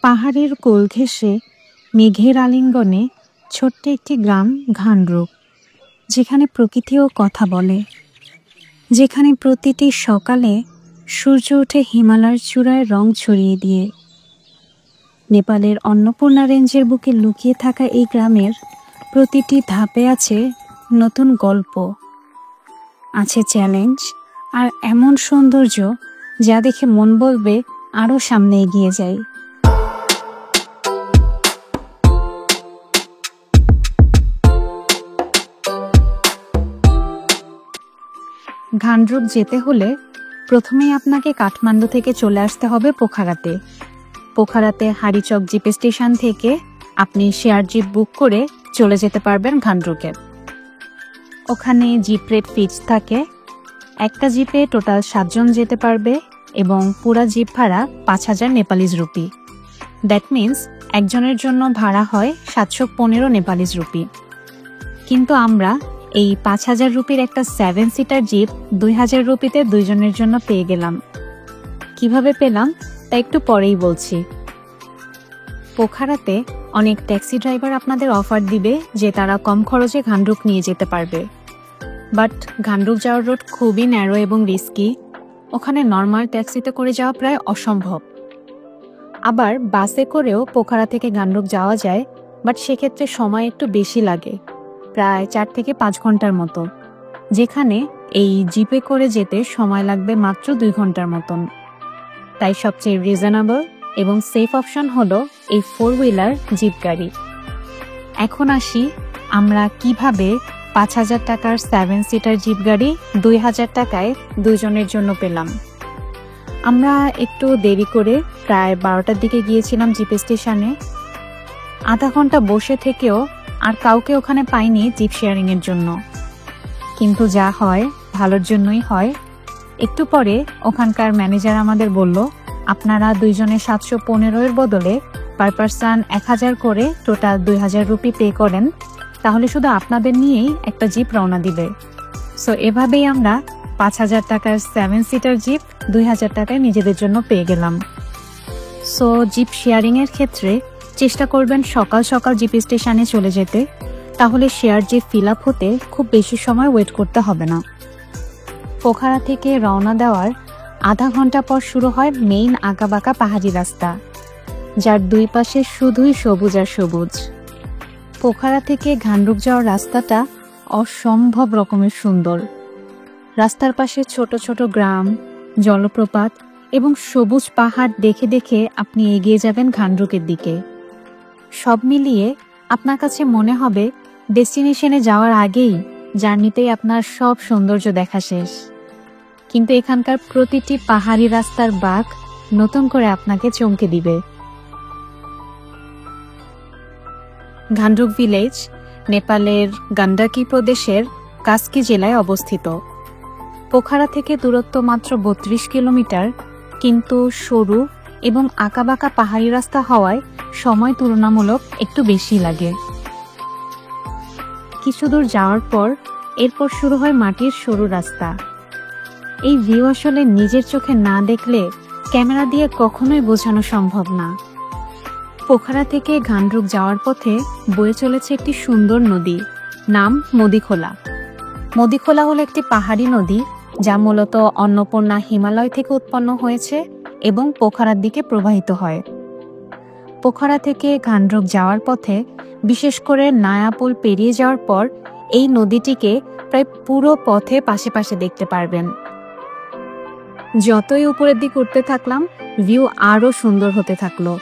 পাহাড়ের কোল ঘেঁষে মেঘের আলিঙ্গনে ছোট্ট একটি গ্রাম ঘানরুক, যেখানে প্রকৃতিও কথা বলে, যেখানে প্রতিটি সকালে সূর্য ওঠে হিমালয়ের চূড়ায় রং ছড়িয়ে দিয়ে। নেপালের অন্নপূর্ণা রেঞ্জের বুকে লুকিয়ে থাকা এই গ্রামের প্রতিটি ধাপে আছে নতুন গল্প, আছে চ্যালেঞ্জ আর এমন সৌন্দর্য যা দেখে মন বলবে আরও সামনে এগিয়ে যাই। ঘানরুক যেতে হলে প্রথমেই আপনাকে কাঠমান্ডু থেকে চলে আসতে হবে পোখারাতে। পোখারাতে হারিচক জিপ স্টেশন থেকে আপনি শেয়ার জিপ বুক করে চলে যেতে পারবেন ঘানরুকে। ওখানে জিপ রেট ফিক্সড থাকে। একটা জিপে টোটাল 7 জন যেতে পারবে এবং পুরা জিপ ভাড়া 5000 নেপালিজ রুপি। দ্যাট মিন্স একজনের জন্য ভাড়া হয় 715 নেপালিজ রুপি। কিন্তু আমরা এই 5000 রুপির একটা 7 সিটার জিপ 2000 রুপিতে 2 জনের জন্য পেয়ে গেলাম। কিভাবে পেলাম তা একটু পরেই বলছি। পোখারাতে অনেক ট্যাক্সি ড্রাইভার আপনাদের অফার দিবে যে তারা কম খরচে ঘানরুক নিয়ে যেতে পারবে, বাট ঘানরুক যাওয়ার রোড খুবই ন্যারো এবং রিস্কি। ওখানে নর্মাল ট্যাক্সিতে করে যাওয়া প্রায় অসম্ভব। আবার বাসে করেও পোখারা থেকে ঘানরুক যাওয়া যায়, বাট সেক্ষেত্রে সময় একটু বেশি লাগে, প্রায় 4 থেকে 5 ঘন্টার মতো, যেখানে এই জিপে করে যেতে সময় লাগবে মাত্র 2 ঘন্টার মতন। তাই সবচেয়ে রিজনেবল এবং সেফ অপশন হলো এই 4 হুইলার জিপ গাড়ি। এখন আসি আমরা কিভাবে 5000 টাকার 7 সিটার জিপ গাড়ি 2000 টাকায় 2 জনের জন্য পেলাম। আমরা একটু দেরি করে প্রায় 12টার দিকে গিয়েছিলাম জিপ স্টেশনে। আধা ঘন্টা বসে থেকেও আর কাউকে ওখানে পাইনি জিপ শেয়ারিং এর জন্য। কিন্তু যা হয় ভালোর জন্যই হয়। একটু পরে ওখানকার ম্যানেজার আমাদের বলল, আপনারা 2 জনে 715 এর বদলে পার পারসন 1000 করে টোটাল 2000 রুপি পে করেন, তাহলে শুধু আপনাদের নিয়েই একটা জিপ রওনা দিবে। সো এভাবেই আমরা 5000 টাকার 7 সিটার জিপ 2000 টাকায় নিজেদের জন্য পেয়ে গেলাম। সো জিপ শেয়ারিং এর ক্ষেত্রে চেষ্টা করবেন সকাল সকাল জিপ স্টেশনে চলে যেতে, তাহলে শেয়ার জিপ ফিল আপ হতে খুব বেশি সময় ওয়েট করতে হবে না। পোখারা থেকে রওনা দেওয়ার আধা ঘন্টা পর শুরু হয় মেইন আঁকাবাঁকা পাহাড়ি রাস্তা, যার দুই পাশে শুধুই সবুজ আর সবুজ। পোখারা থেকে ঘানরুক যাওয়ার রাস্তাটা অসম্ভব রকমের সুন্দর। রাস্তার পাশে ছোট ছোট গ্রাম, জলপ্রপাত এবং সবুজ পাহাড় দেখে দেখে আপনি এগিয়ে যাবেন ঘানরুকের দিকে। সব মিলিয়ে আপনার কাছে মনে হবে ডেস্টিনেশনে যাওয়ার আগেই জার্নিতেই আপনার সব সৌন্দর্য দেখা শেষ। কিন্তু এখানকার প্রতিটি পাহাড়ি রাস্তার বাঁক নতুন করে আপনাকে চমকে দিবে। ঘানরুক ভিলেজ নেপালের গান্ডাকি প্রদেশের কাস্কি জেলায় অবস্থিত। পোখারা থেকে দূরত্ব মাত্র 32 কিলোমিটার, কিন্তু সরু এবং আঁকাবাঁকা পাহাড়ি রাস্তা হওয়ায় সময় তুলনামূলক একটু বেশি লাগে। কিছু দূর যাওয়ার পর এরপর শুরু হয় মাটির সরু রাস্তা। এই ভিউ আসলে নিজের চোখে না দেখলে ক্যামেরা দিয়ে কখনোই বোঝানো সম্ভব না। পোখারা থেকে ঘানরুক যাওয়ার পথে বয়ে চলেছে একটি সুন্দর নদী, নাম মদিখোলা। মদিখোলা হলো একটি পাহাড়ি নদী যা মূলত অন্নপূর্ণা হিমালয় থেকে উৎপন্ন হয়েছে এবং পোখারার দিকে প্রবাহিত হয়। পোখারা থেকে ঘানরুক যাওয়ার পথে, বিশেষ করে নায়াপুল পেরিয়ে যাওয়ার পর, এই নদীটিকে প্রায় পুরো পথে পাশে পাশে দেখতে পারবেন। যতই উপরের দিকে উঠতে থাকলাম, ভিউ আরো সুন্দর হতে থাকলো।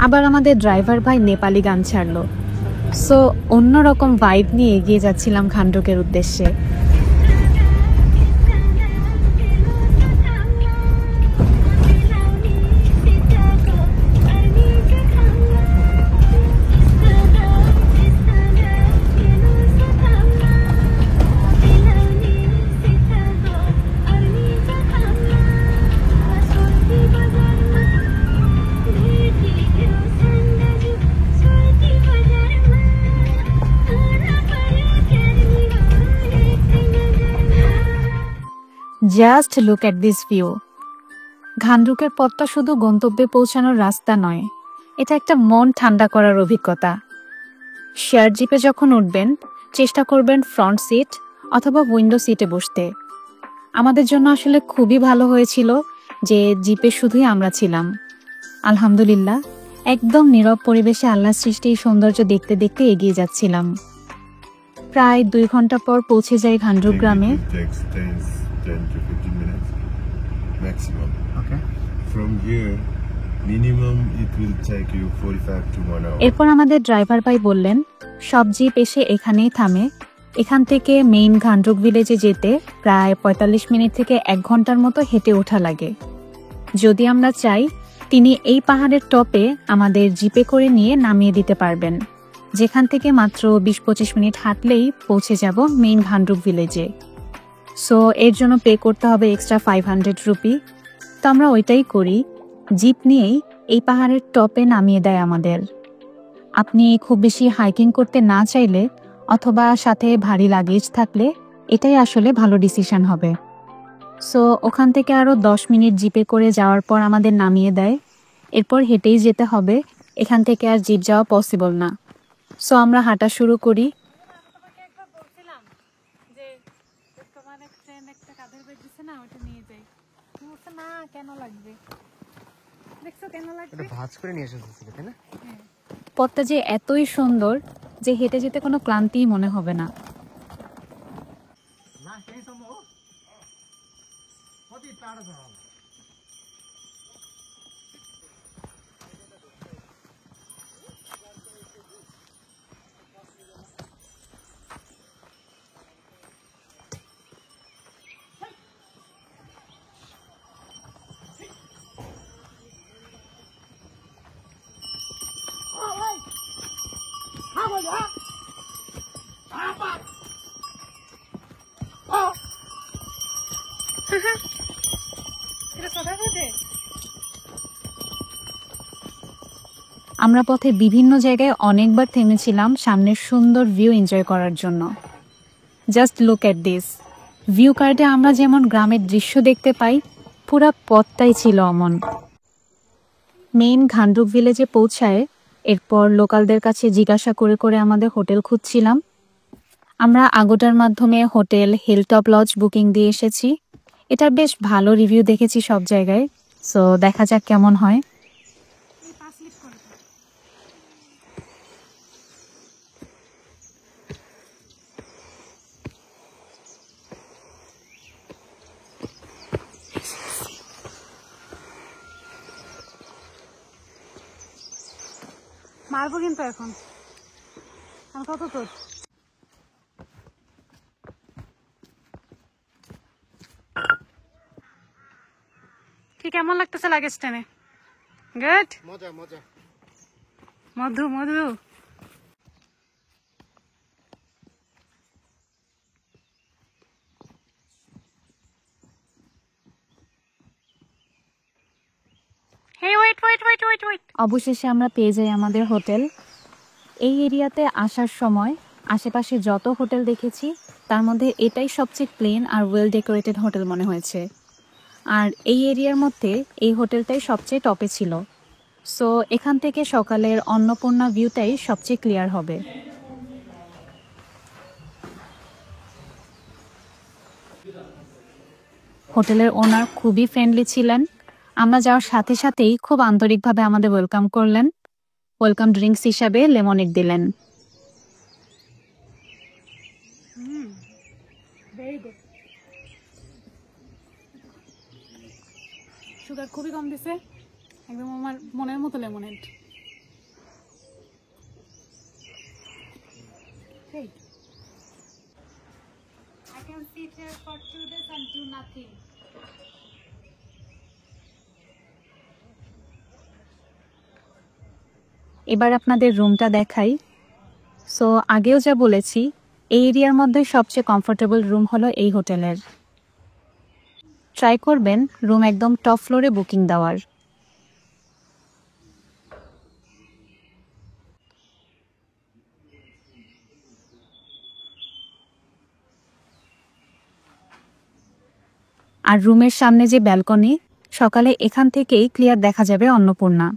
আবার আমাদের ড্রাইভার ভাই নেপালি গান ছাড়লো। সো অন্যরকম ভাইব নিয়ে এগিয়ে যাচ্ছিলাম ঘানরুকের উদ্দেশ্যে। Just look at this view. ঘানরুকের পথটা শুধু গন্তব্যে পৌঁছানোর রাস্তা নয়, এটা একটা মন ঠান্ডা করার অভিজ্ঞতা। শেয়ার জিপে যখন উঠবেন, চেষ্টা করবেন ফ্রন্ট সিট অথবা উইন্ডো সিটে বসতে। আমাদের জন্য আসলে খুবই ভালো হয়েছিল যে জিপে শুধুই আমরা ছিলাম। আলহামদুলিল্লাহ, একদম নীরব পরিবেশে আল্লাহর সৃষ্টি এই সৌন্দর্য দেখতে দেখতে এগিয়ে যাচ্ছিলাম। প্রায় 2 ঘন্টা পর পৌঁছে যাই ঘানরুক গ্রামে। It takes 10 to 15 minutes maximum. Okay. From here, minimum it will take you 45 to 1 hour. এরপর আমাদের ড্রাইভার ভাই বললেন সব জিপ এসে এখানেই থামে। এখান থেকে মেইন ঘানরুক ভিলেজে যেতে প্রায় 45 মিনিট থেকে 1 ঘন্টার মতো হেঁটে ওঠা লাগে। যদি আমরা চাই, তিনি এই পাহাড়ের টপে আমাদের জিপে করে নিয়ে নামিয়ে দিতে পারবেন, যেখান থেকে মাত্র 20-25 মিনিট হাঁটলেই পৌঁছে যাব মেইন ঘানরুক ভিলেজে। সো এর জন্য পে করতে হবে এক্সট্রা 500 রুপি। তো আমরা ওইটাই করি, জিপ নিয়েই এই পাহাড়ের টপে নামিয়ে দেয় আমাদের। আপনি খুব বেশি হাইকিং করতে না চাইলে অথবা সাথে ভারী লাগেজ থাকলে এটাই আসলে ভালো ডিসিশন হবে। সো ওখান থেকে আরও 10 মিনিট জিপে করে যাওয়ার পর আমাদের নামিয়ে দেয়। এরপর হেঁটেই যেতে হবে, এখান থেকে আর জিপ যাওয়া পসিবল না। সো আমরা হাঁটা শুরু করি। ভাঁজ করে নিয়ে এসেছিল, তাই না? পথটা যে এতই সুন্দর যে হেঁটে যেতে কোনো ক্লান্তিই মনে হবে না। আমরা পথে বিভিন্ন জায়গায় অনেকবার থেমেছিলাম সামনের সুন্দর ভিউ এনজয় করার জন্য। Just look at this view কার্ডে আমরা যেমন গ্রামের দৃশ্য দেখতে পাই, পুরা পথটাই ছিল অমন। মেইন ঘানরুক ভিলেজে পৌঁছায় এরপর লোকালদের কাছে জিজ্ঞাসা করে করে আমাদের হোটেল খুঁজছিলাম। আমরা আগোটার মাধ্যমে হোটেল হিলটপ লজ বুকিং দিয়ে এসেছি। এটার বেশ ভালো রিভিউ দেখেছি সব জায়গায়। সো দেখা যাক কেমন হয়। মারবো কিন্তু এখন আর কত তোর কি কেমন লাগতেছে লাগেজ টেনে? গুড, মজা মজা। মধু মধু। অবশেষে আমরা পেয়ে যাই আমাদের হোটেল। এই এরিয়াতে আসার সময় আশেপাশে যত হোটেল দেখেছি তার মধ্যে এটাই সবচেয়ে plane are well decorated hotel মনে হয়েছে। আর এই এরিয়ার মধ্যে এই হোটেলটাই সবচেয়ে টপে ছিল। সো এখান থেকে সকালের অন্নপূর্ণা ভিউটাই সবচেয়ে ক্লিয়ার হবে। হোটেলের ওনার খুবই ফ্রেন্ডলি ছিলেন। আমরা যাওয়ার সাথে সাথেই খুব আন্তরিকভাবে আমাদের ওয়েলকাম করলেন। ওয়েলকাম ড্রিঙ্কস হিসাবে লেমনেড দিলেন। Very good. সুগার খুবই কম দিছে, একদম আমার মনের মতো lemonade. Hey. I can sit here for 2 days and do nothing. এবার আপনাদের রুমটা দেখাই। সো আগেও যা বলেছি, এই এরিয়ার মধ্যে সবচেয়ে কমফোর্টেবল রুম হলো এই হোটেলের। ট্রাই করবেন রুম একদম টপ ফ্লোরে বুকিং দেওয়ার। আর রুমের সামনে যে ব্যালকনি, সকালে এখান থেকেই ক্লিয়ার দেখা যাবে অন্নপূর্ণা।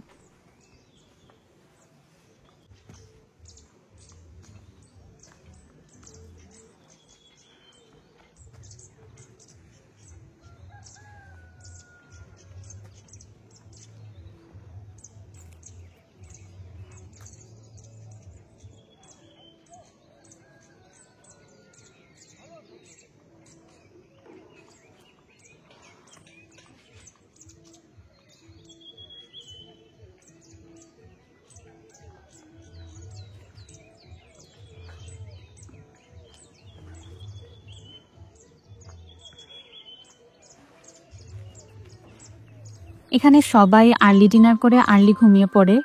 এখানে সবাই আর্লি ডিনার করে আর্লি ঘুমিয়ে পড়ে।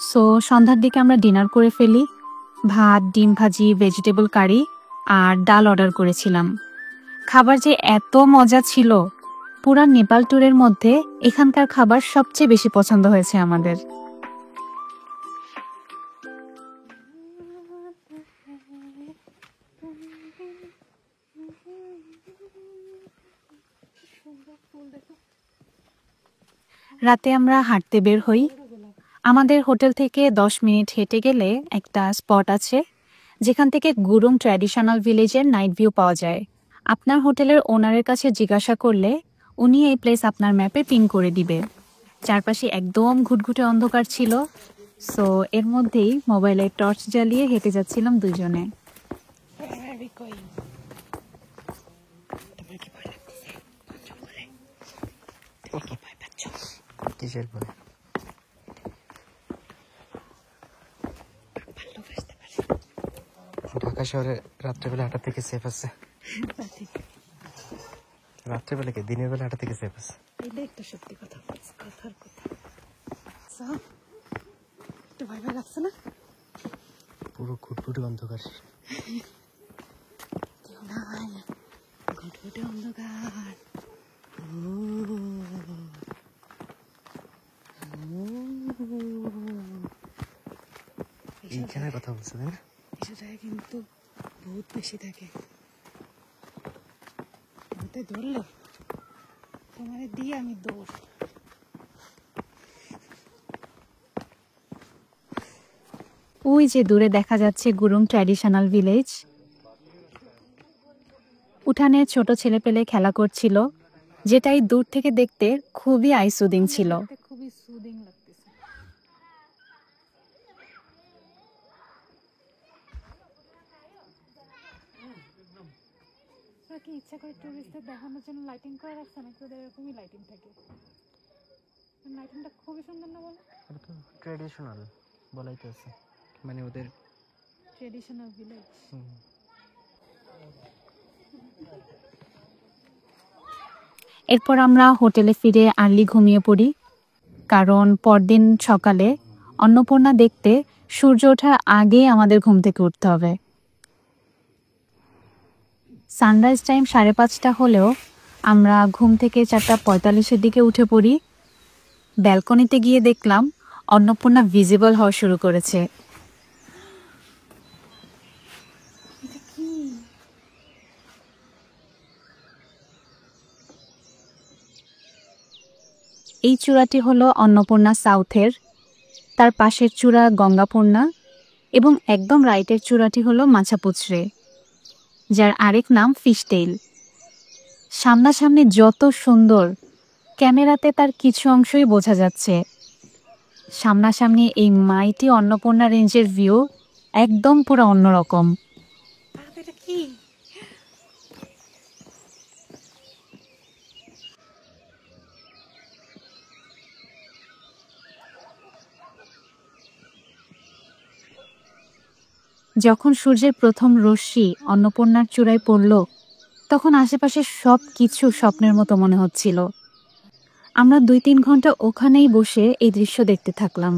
সো সন্ধ্যার দিকে আমরা ডিনার করে ফেলি। ভাত, ডিম ভাজি, ভেজিটেবল কারি আর ডাল অর্ডার করেছিলাম। খাবার যে এত মজা ছিল, পুরা নেপাল ট্যুরের মধ্যে এখানকার খাবার সবচেয়ে বেশি পছন্দ হয়েছে আমাদের। রাতে আমরা হাঁটতে বের হই। আমাদের হোটেল থেকে 10 মিনিট হেঁটে গেলে একটা স্পট আছে যেখান থেকে গুরুং ট্র্যাডিশনাল ভিলেজের নাইট ভিউ পাওয়া যায়। আপনার হোটেলের ওনারের কাছে জিজ্ঞাসা করলে উনি এই প্লেস আপনার ম্যাপে পিং করে দিবে। চারপাশে একদম ঘুটঘুটে অন্ধকার ছিল, সো এর মধ্যেই মোবাইলের টর্চ জ্বালিয়ে হেঁটে যাচ্ছিলাম দুজনে। কিসের ভয়? ঢাকা শহরে রাত্রেবেলা হাঁটা থেকে সেফ আছে? রাত্রেবেলা কি দিনের বেলা হাঁটা থেকে সেফ আছে? এটা একটা সত্যি কথা, কথার কথা। একটু ভয় ভয় লাগছে না? পুরো ঘুটঘুটে অন্ধকার। ঘুটঘুটে অন্ধকার। এইখানে কথা বলছে তাই না? এসব জায়গায় কিন্তু ভূত বেশি থাকে। ভূতে ধরলে তোমার দিয়ে আমি দৌড়। ওই যে দূরে দেখা যাচ্ছে গুরুং ট্র্যাডিশনাল ভিলেজ। উঠানে ছোট ছেলেপেলে খেলা করছিল, যেটাই দূর থেকে দেখতে খুবই আইসুদিং ছিল। খুবই সুদিং লাগতেছে। কি ইচ্ছা করে টুরিস্টদের দেখানোর জন্য লাইটিং করে রাখছে নাকি ওদের এরকমই লাইটিং থাকে? লাইটিংটা খুবই সুন্দর না বলো? এটা তো ট্র্যাডিশনাল বলাই তো আছে, মানে ওদের ট্রেডিশনাল ভিলেজ। এরপর আমরা হোটেলে ফিরে আর্লি ঘুমিয়ে পড়ি, কারণ পরদিন সকালে অন্নপূর্ণা দেখতে সূর্য ওঠার আগে আমাদের ঘুম থেকে উঠতে হবে। সানরাইজ টাইম 5:30 হলেও আমরা ঘুম থেকে 4:45-এর দিকে উঠে পড়ি। ব্যালকনিতে গিয়ে দেখলাম অন্নপূর্ণা ভিজিবল হওয়া শুরু করেছে। এই চূড়াটি হলো অন্নপূর্ণা সাউথের, তার পাশের চূড়া গঙ্গাপূর্ণা এবং একদম রাইটের চূড়াটি হলো মাছাপুছরে, যার আরেক নাম ফিশটেইল। সামনাসামনি যত সুন্দর, ক্যামেরাতে তার কিছু অংশই বোঝা যাচ্ছে। সামনাসামনি এই মাইটি অন্নপূর্ণা রেঞ্জের ভিউ একদম পুরো অন্যরকম। এটা কি? যখন সূর্যের প্রথম রশ্মি অন্নপূর্ণার চূড়ায় পড়ল, তখন আশেপাশে সব কিছু স্বপ্নের মতো মনে হচ্ছিল। আমরা 2-3 ঘন্টা ওখানেই বসে এই দৃশ্য দেখতে থাকলাম।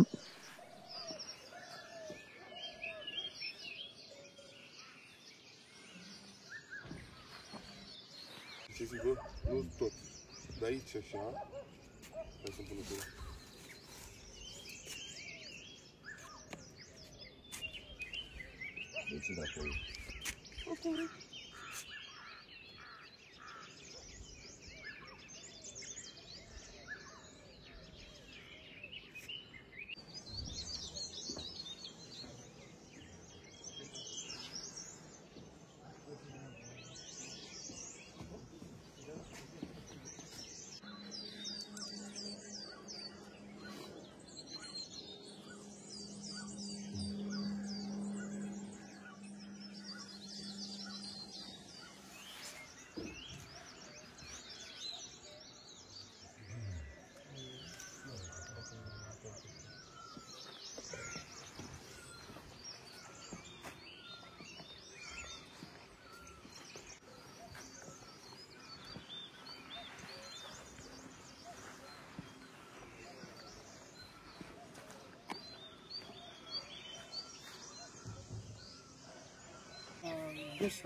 Yes,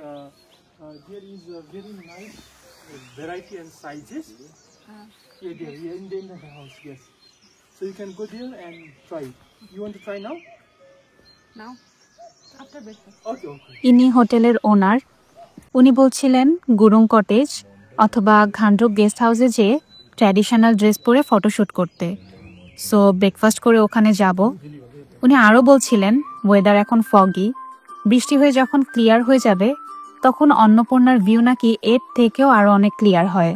there is a very nice variety and sizes. Yeah, there, yeah, in the house, yes. So you can go there and try. You want to try now? Now after breakfast. Okay, okay. ইনি হোটেলের ওনার। উনি বলছিলেন Gurung cottage অথবা ঘান্ডুক guest হাউসে যেয়ে traditional dress পরে photoshoot করতে। So breakfast করে ওখানে যাব। উনি আরও বলছিলেন ওয়েদার এখন ফগি, বৃষ্টি হয়ে যখন ক্লিয়ার হয়ে যাবে তখন অন্নপূর্ণার ভিউ নাকি এর থেকেও আরও অনেক ক্লিয়ার হয়।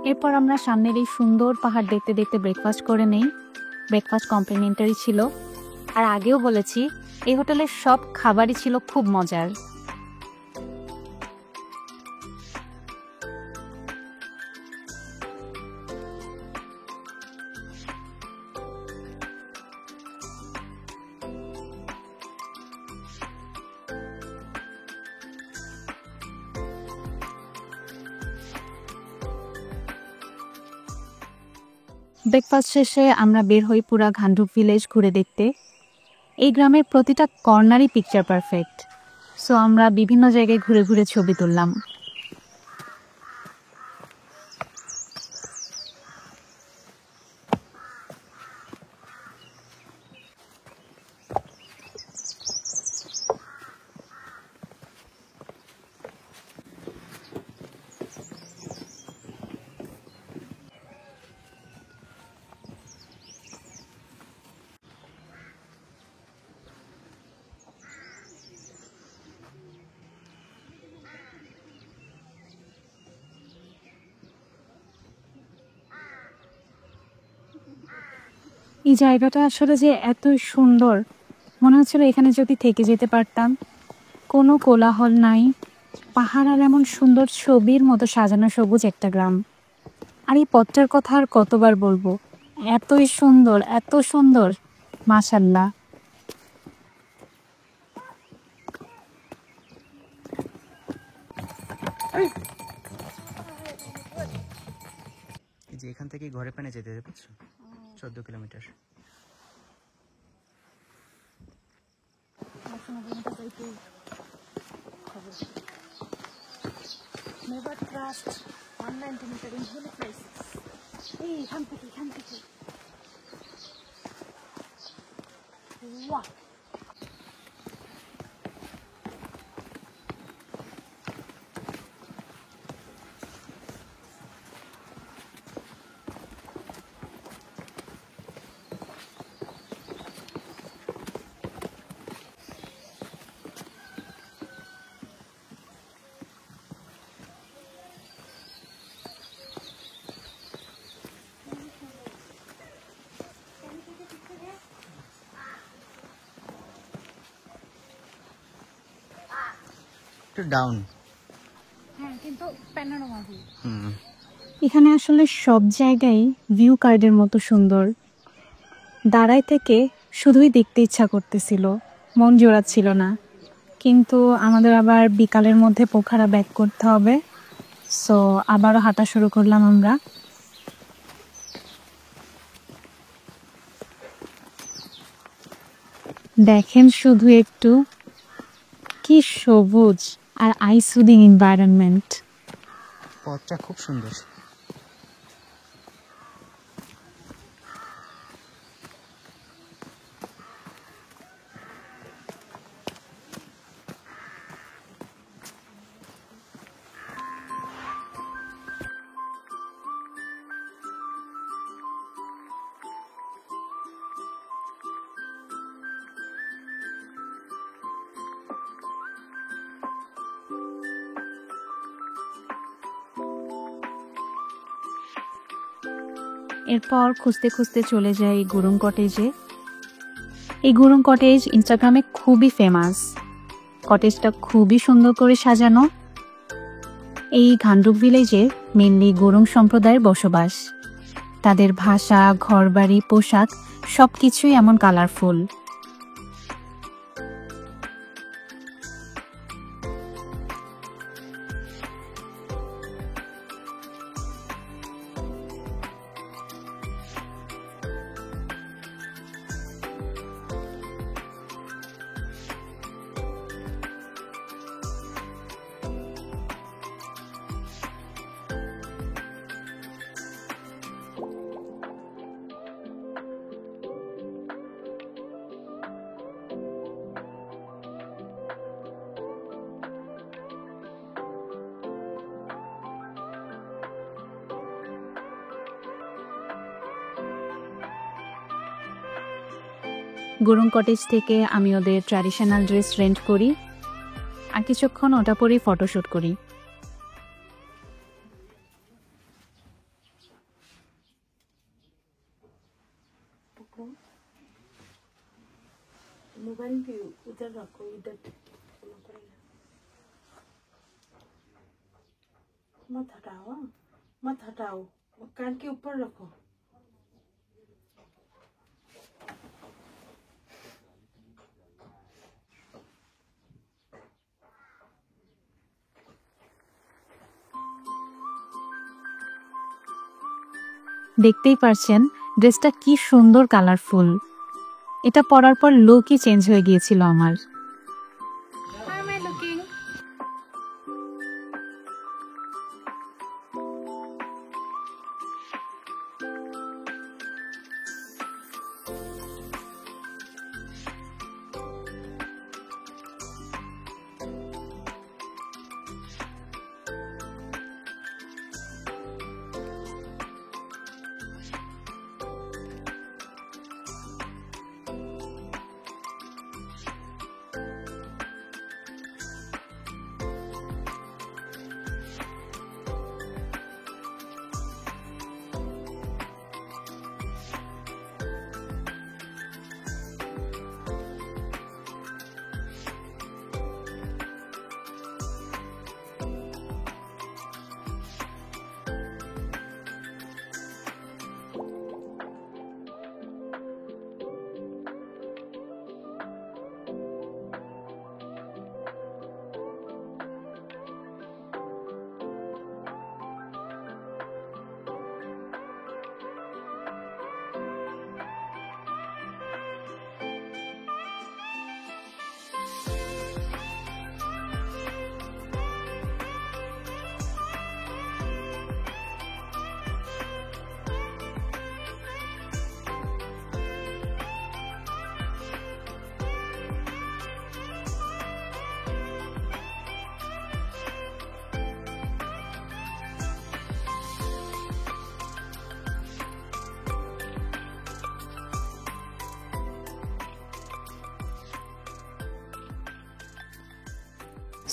এরপর আমরা সামনের এই সুন্দর পাহাড় দেখতে দেখতে ব্রেকফাস্ট করে নেই। ব্রেকফাস্ট কমপ্লিমেন্টারি ছিল, আর আগেও বলেছি এই হোটেলের সব খাবারই ছিল খুব মজার। ব্রেকফাস্ট শেষে আমরা বের হই পুরা ঘান্ডুক ভিলেজ ঘুরে দেখতে। এই গ্রামের প্রতিটা কর্নারই পিকচার পারফেক্ট। সো আমরা বিভিন্ন জায়গায় ঘুরে ঘুরে ছবি তুললাম। এই জায়গাটা আসলে যে এত সুন্দর, মনে হচ্ছিল এখানে যদি থেকে যেতে পারতাম। কোনো কোলাহল নাই, পাহাড় আর এমন সুন্দর ছবির মতো সাজানো সবুজ একটা গ্রাম। আর এই পথটার কথা আর কতবার বলবো, এতই সুন্দর, এত সুন্দর, মাশাআল্লাহ। এই যে এখান থেকে ঘরে পানে যেতে বুঝছো, 14 kilometre. Never trust 190 metre in hilly places. এই এখান থেকে ওয়াও। একটু ডাউন। হ্যাঁ, কিন্তু প্যানোরামা ভিউ। এখানে আসলে সব জায়গায় ভিউ কার্ডের মতো সুন্দর। দাঁড়ায় থেকে শুধুই দেখতে ইচ্ছা করতেছিল, মন জোড়াচ্ছিল না। কিন্তু আমাদের আবার বিকালের মধ্যে পোখারা ব্যাক করতে হবে। সো আবারও হাঁটা শুরু করলাম আমরা। দেখেন শুধু একটু কি সবুজ আর আই সুদিং এনভায়রনমেন্ট। পথটা খুব সুন্দর। এরপর খুঁজতে খুঁজতে চলে যাই গুরুং কটেজে। এই গুরুং কটেজ ইনস্টাগ্রামে খুবই ফেমাস। কটেজটা খুবই সুন্দর করে সাজানো। এই ঘান্ডুক ভিলেজে মেনলি গুরুং সম্প্রদায়ের বসবাস। তাদের ভাষা, ঘরবাড়ি, পোশাক সবকিছুই এমন কালারফুল। গুরুং কটেজ থেকে আমি ওদের ট্র্যাডিশনাল ড্রেস রেন্ট করি আর কিছুক্ষণ ওটা পরেই ফটোশ্যুট করি। मोबाइल भी उधर रखो, इधर मत हटाओ, मत हटाओ, कान के ऊपर रखो। দেখতেই পারছেন ড্রেসটা কি সুন্দর কালারফুল। এটা পরার পর লুকই চেঞ্জ হয়ে গিয়েছিল আমার। How am I looking?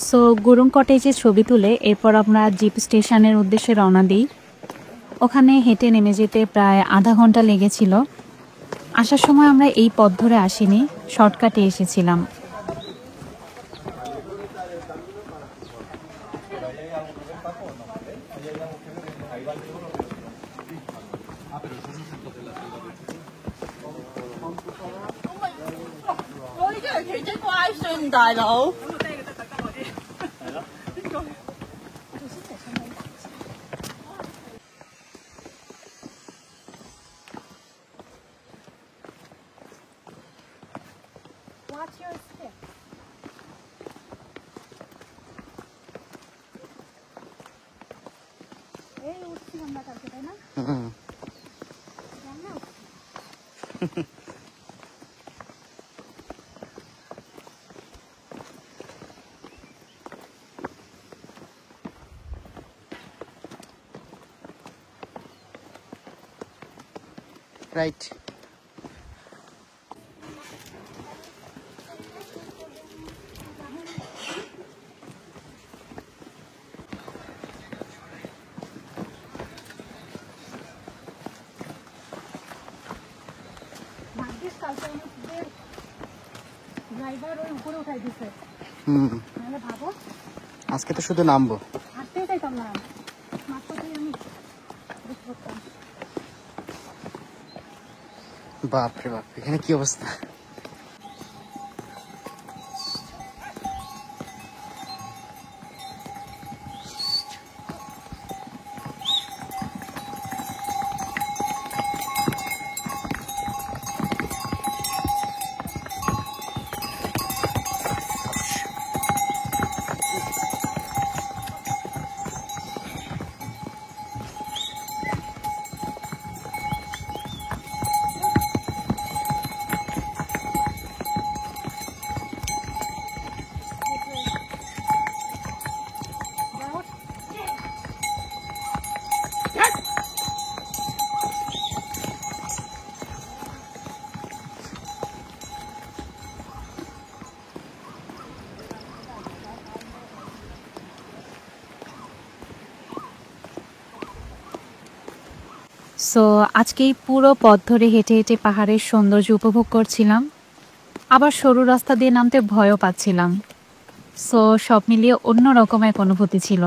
So Gurung কটেজে ছবি তুলে এরপর আমরা জিপ স্টেশনের উদ্দেশ্যে রওনা দিই। ওখানে হেঁটে নেমে যেতে প্রায় আধা ঘন্টা লেগেছিল। আসার সময় আমরা এই পথ ধরে আসিনি, শর্টকাটে এসেছিলাম। Watch your step. এই উঠছি আমরা কালকে, তাই না? জানো? রাইট। ভাগ্যিস কালকে আমাদের ড্রাইভার ওই উপরে উঠাই দিছে, নাহলে ভাবো আজকে তো শুধু নামবো। হাঁটতেই চাইতাম না, মাত্র আমি বুঝতে পারতাম। বাপরে বাপ, এখানে কি অবস্থা! সো আজকে এই পুরো পথ ধরে হেঁটে হেঁটে পাহাড়ের সৌন্দর্য উপভোগ করছিলাম, আবার সরু রাস্তা দিয়ে নামতে ভয়ও পাচ্ছিলাম। সো সব মিলিয়ে অন্যরকম এক অনুভূতি ছিল।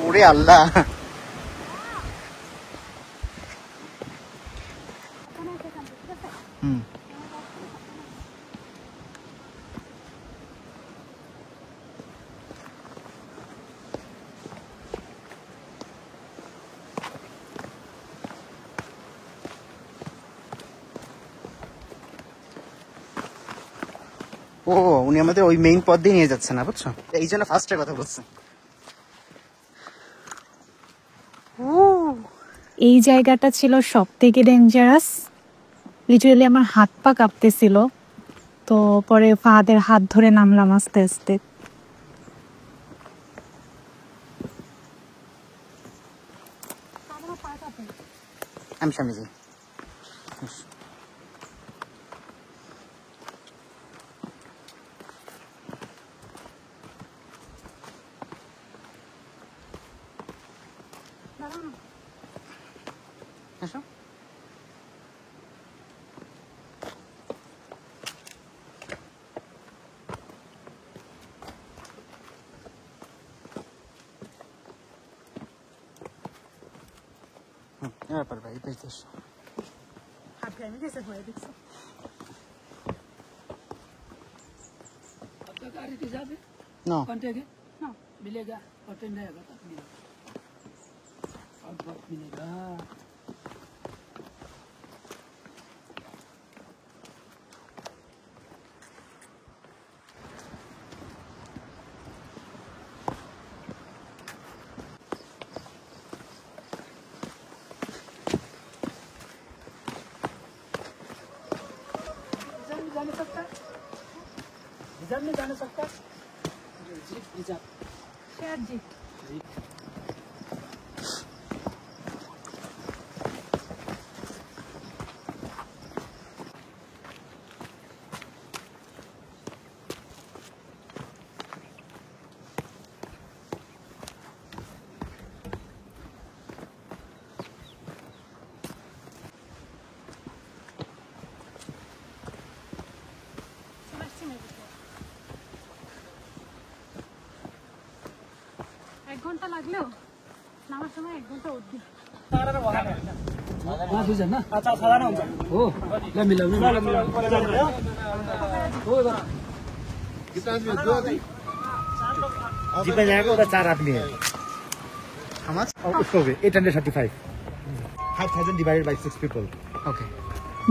ওরে আল্লাহ, হুম ও উনি আমাদের ওই মেইন পথ দিয়ে নিয়ে যাচ্ছে না, বুঝছো? এই জন্য ফার্স্টের কথা বলছে। এই জায়গাটা ছিল সব থেকে ডেঞ্জারাস। লিটারালি আমার হাত পা কাঁপতেছিল। তো পরে ফাহাদের হাত ধরে নামলাম আস্তে আস্তে। আমি সামনে যাই। আসো। ব্যাপার ভাই, বুঝতেছ হাত ঘামে গেছে হয়ে দেখছো। না मिलेगा और ट्रेन रहेगा तब मिलेगा और वक्त मिलेगा। रिजर्व में जाने सकता रिजर्व शेयर जीप एक घंटा লাগলেও নামার সময় 1 ঘন্টা উঠবি। वहाँ दुईजना ना अच्छा साधारण हुन्छ हो ल मिलाउ कितना आदमी है? 2 आदमी जितना जाएगा उधर 4 आदमी है। How much? और उसको भी 835 5,000 divided by 6 people। Okay.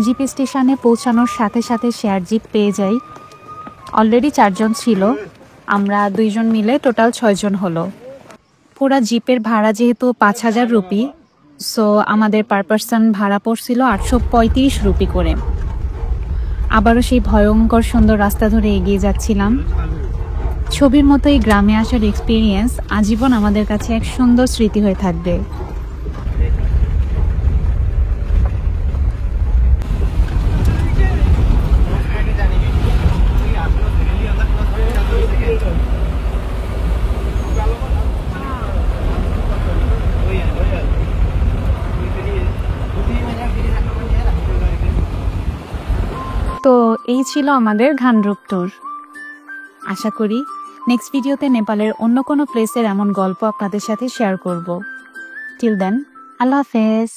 Jeep স্টেশনে পৌঁছানোর সাথে সাথে শেয়ার জিপ পেয়ে যাই। অলরেডি 4 জন ছিল, আমরা 2 জন মিলে টোটাল 6 জন হলো। পুরা জিপের ভাড়া যেহেতু 5,000 রুপি, সো আমাদের পার পার্সন ভাড়া পড়ছিল 835 রুপি করে। আবারও সেই ভয়ঙ্কর সুন্দর রাস্তা ধরে এগিয়ে যাচ্ছিলাম। ছবির মতো এই গ্রামে আসার এক্সপিরিয়েন্স আজীবন আমাদের কাছে এক সুন্দর স্মৃতি হয়ে থাকবে। তো এই ছিল আমাদের ঘানরুপ ট্যুর। আশা করি নেক্সট ভিডিওতে নেপালের অন্য কোনো প্লেসের এমন গল্প আপনাদের সাথে শেয়ার করব। টিল দেন, আল্লাহ হাফেজ।